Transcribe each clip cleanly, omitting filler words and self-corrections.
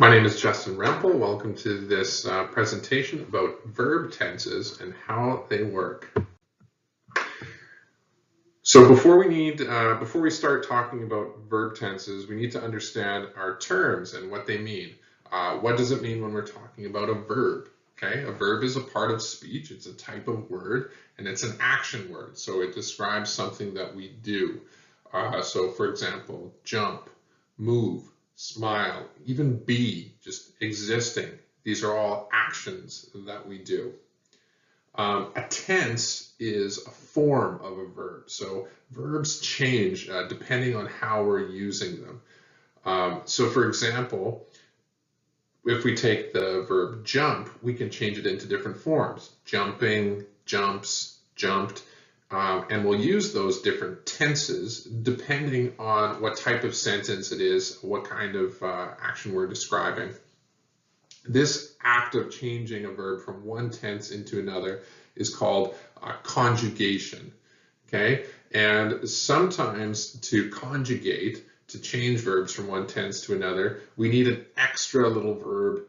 My name is Justin Rempel. Welcome to this presentation about verb tenses and how they work. So before we start talking about verb tenses, we need to understand our terms and what they mean. What does it mean when we're talking about a verb? Okay, a verb is a part of speech. It's a type of word, and it's an action word. So it describes something that we do. So for example, jump, move, smile, even be, just existing. These are all actions that we do. A tense is a form of a verb. So verbs change depending on how we're using them. So for example, if we take the verb jump, we can change it into different forms. Jumping, jumps, jumped. And we'll use those different tenses depending on what type of sentence it is, what kind of action we're describing. This act of changing a verb from one tense into another is called conjugation. Okay, and sometimes to conjugate, to change verbs from one tense to another, we need an extra little verb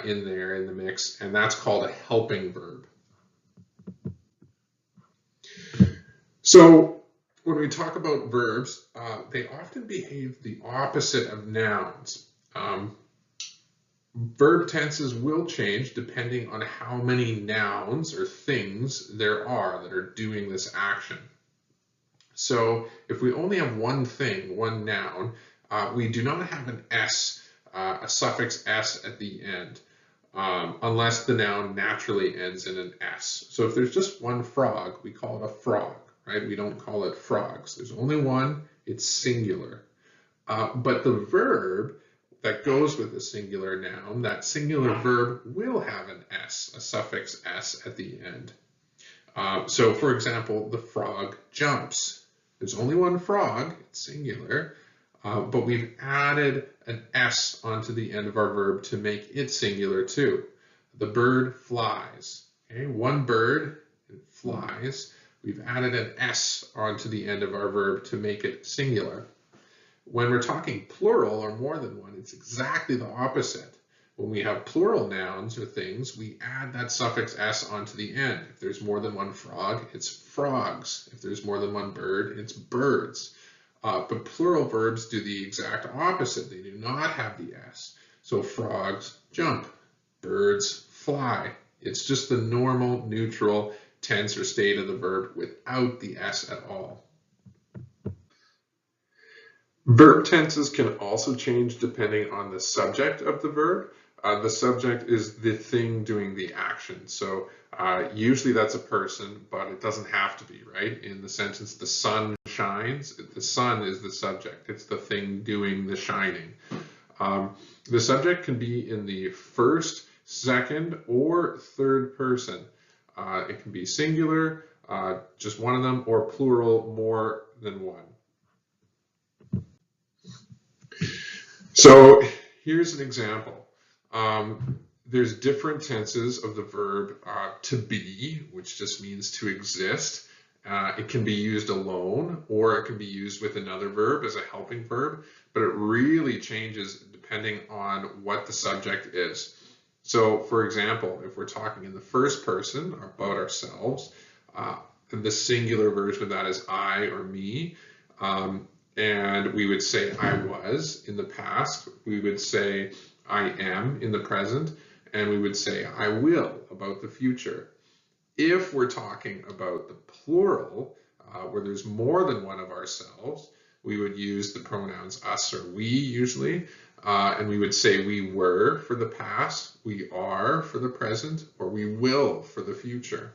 in there in the mix, and that's called a helping verb. So when we talk about verbs, they often behave the opposite of nouns. Verb tenses will change depending on how many nouns or things there are that are doing this action. So if we only have one thing, one noun, we do not have an S, a suffix S at the end, unless the noun naturally ends in an S. So if there's just one frog, we call it a frog. Right? We don't call it frogs. There's only one, it's singular. But the verb that goes with the singular noun, that singular verb will have an S, a suffix S at the end. So for example, the frog jumps. There's only one frog, it's singular, but we've added an S onto the end of our verb to make it singular too. The bird flies. Okay? One bird, it flies. We've added an S onto the end of our verb to make it singular. When we're talking plural or more than one, it's exactly the opposite. When we have plural nouns or things, we add that suffix S onto the end. If there's more than one frog, it's frogs. If there's more than one bird, it's birds. But plural verbs do the exact opposite. They do not have the S. So frogs jump, birds fly. It's just the normal neutral tense or state of the verb without the S at all. Verb tenses can also change depending on the subject of the verb. The subject is the thing doing the action. So usually that's a person, but it doesn't have to be, right? In the sentence, the sun shines, the sun is the subject. It's the thing doing the shining. The subject can be in the first, second, or third person. It can be singular, just one of them, or plural, more than one. So here's an example. There's different tenses of the verb to be, which just means to exist. It can be used alone, or it can be used with another verb as a helping verb, but it really changes depending on what the subject is. So for example, if we're talking in the first person about ourselves, the singular version of that is I or me. And we would say I was in the past. We would say I am in the present. And we would say I will about the future. If we're talking about the plural, where there's more than one of ourselves, we would use the pronouns us or we usually. And we would say we were for the past, we are for the present, or we will for the future.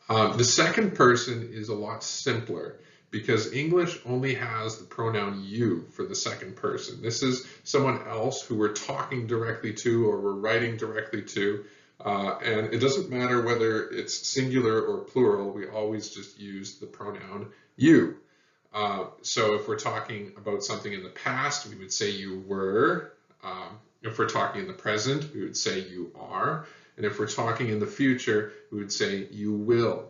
The second person is a lot simpler because English only has the pronoun you for the second person. This is someone else who we're talking directly to or we're writing directly to. And it doesn't matter whether it's singular or plural, we always just use the pronoun you. So if we're talking about something in the past, we would say you were. If we're talking in the present, we would say you are. And if we're talking in the future, we would say you will.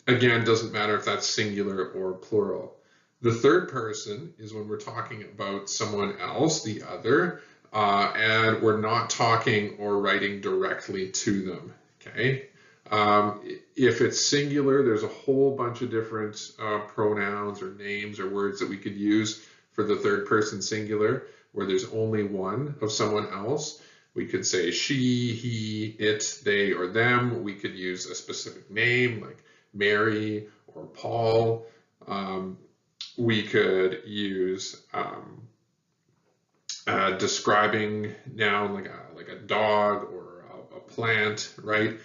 Again, doesn't matter if that's singular or plural. The third person is when we're talking about someone else, the other, and we're not talking or writing directly to them, okay? If it's singular, there's a whole bunch of different pronouns or names or words that we could use for the third person singular, where there's only one of someone else. We could say she, he, it, they, or them. We could use a specific name like Mary or Paul. We could use describing noun like a dog or a plant, right?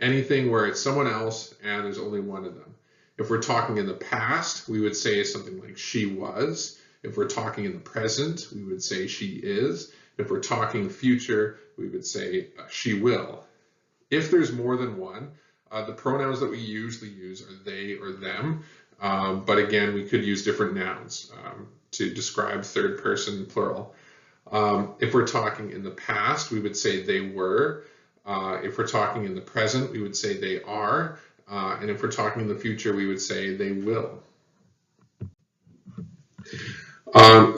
Anything where it's someone else and there's only one of them. If we're talking in the past, we would say something like she was. If we're talking in the present, we would say she is. If we're talking future, we would say she will. If there's more than one, the pronouns that we usually use are they or them. But again, we could use different nouns to describe third person plural. If we're talking in the past, we would say they were. If we're talking in the present, we would say they are. And if we're talking in the future, we would say they will.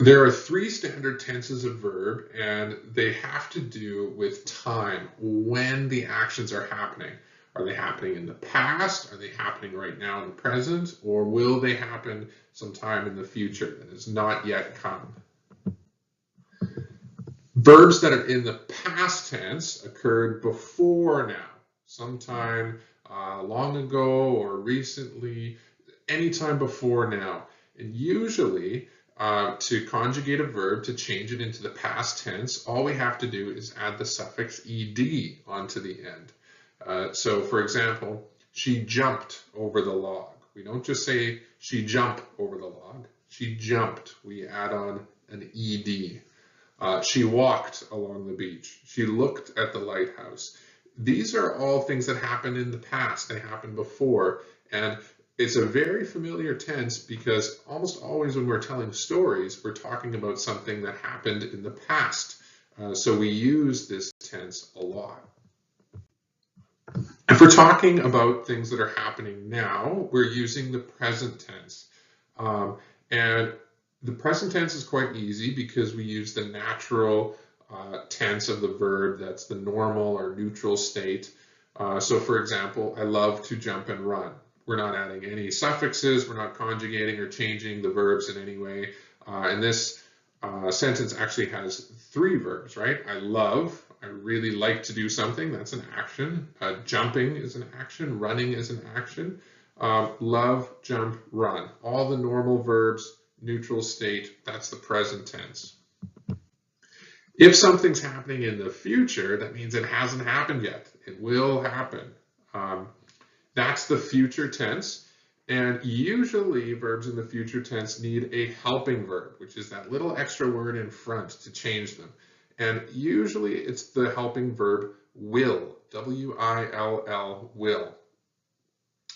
There are three standard tenses of verb, and they have to do with time, when the actions are happening. Are they happening in the past? Are they happening right now in the present? Or will they happen sometime in the future that has not yet come? Verbs that are in the past tense occurred before now, sometime long ago or recently, anytime before now. And usually, to conjugate a verb, to change it into the past tense, all we have to do is add the suffix ed onto the end. So for example, she jumped over the log. We don't just say she jumped over the log. She jumped. We add on an ed. She walked along the beach. She looked at the lighthouse. These are all things that happened in the past. They happened before. And it's a very familiar tense because almost always when we're telling stories, we're talking about something that happened in the past. So we use this tense a lot. If we're talking about things that are happening now, we're using the present tense. And the present tense is quite easy because we use the natural tense of the verb. That's the normal or neutral state. So for example, I love to jump and run. We're not adding any suffixes. We're not conjugating or changing the verbs in any way. And this sentence actually has three verbs, right? I love, I really like to do something. That's an action. Jumping is an action. Running is an action. Love, jump, run. All the normal verbs, neutral state, that's the present tense. If something's happening in the future, that means it hasn't happened yet. It will happen. That's the future tense. And usually verbs in the future tense need a helping verb, which is that little extra word in front to change them. And usually it's the helping verb will, W-I-L-L, will.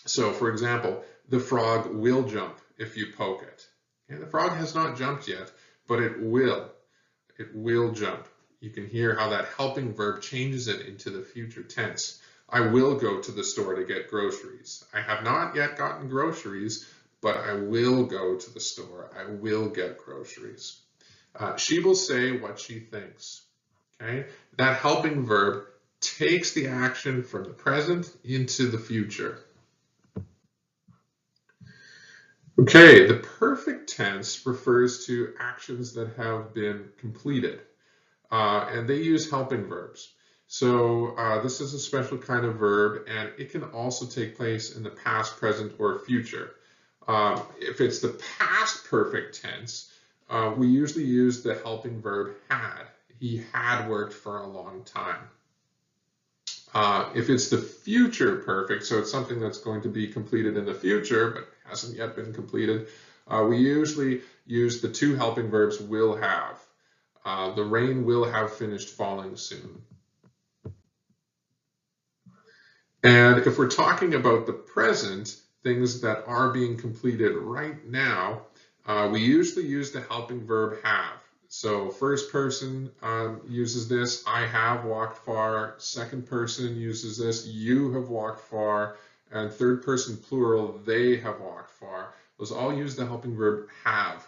So for example, the frog will jump if you poke it. And the frog has not jumped yet, but it will. It will jump. You can hear how that helping verb changes it into the future tense. I will go to the store to get groceries. I have not yet gotten groceries, but I will go to the store. I will get groceries. She will say what she thinks. Okay? That helping verb takes the action from the present into the future. Okay, the perfect tense refers to actions that have been completed, and they use helping verbs. So this is a special kind of verb, and it can also take place in the past, present, or future. If it's the past perfect tense, we usually use the helping verb had. He had worked for a long time. If it's the future perfect, so it's something that's going to be completed in the future, but hasn't yet been completed, we usually use the two helping verbs will have. The rain will have finished falling soon. And if we're talking about the present, things that are being completed right now, we usually use the helping verb have. So first person uses this, I have walked far. Second person uses this, you have walked far. And third person plural, they have walked far. Those all use the helping verb have.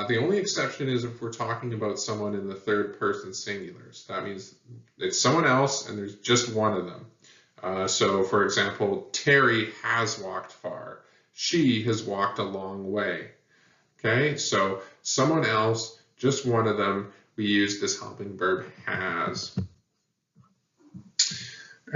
The only exception is if we're talking about someone in the third person singulars. That means it's someone else and there's just one of them. So for example, Terry has walked far. She has walked a long way. Okay, so someone else, just one of them, we use this helping verb has.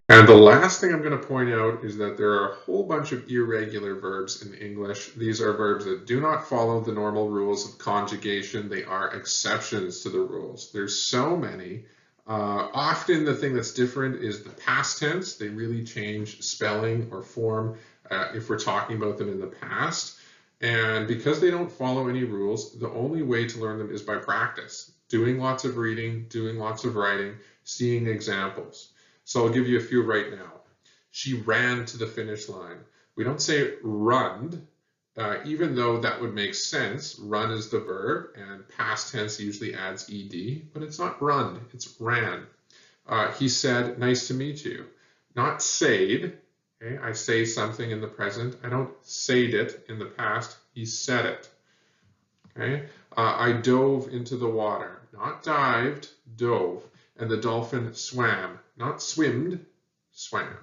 And the last thing I'm going to point out is that there are a whole bunch of irregular verbs in English. These are verbs that do not follow the normal rules of conjugation. They are exceptions to the rules. There's so many. Often the thing that's different is the past tense. They really change spelling or form if we're talking about them in the past. And because they don't follow any rules, the only way to learn them is by practice. Doing lots of reading, doing lots of writing, seeing examples. So I'll give you a few right now. She ran to the finish line. We don't say run, even though that would make sense. Run is the verb, and past tense usually adds ed, but it's not run, it's ran. He said, nice to meet you. Not said. Okay? I say something in the present. I don't said it in the past. He said it. Okay? I dove into the water. Not dived, dove. And the dolphin swam. Not swimmed, swam.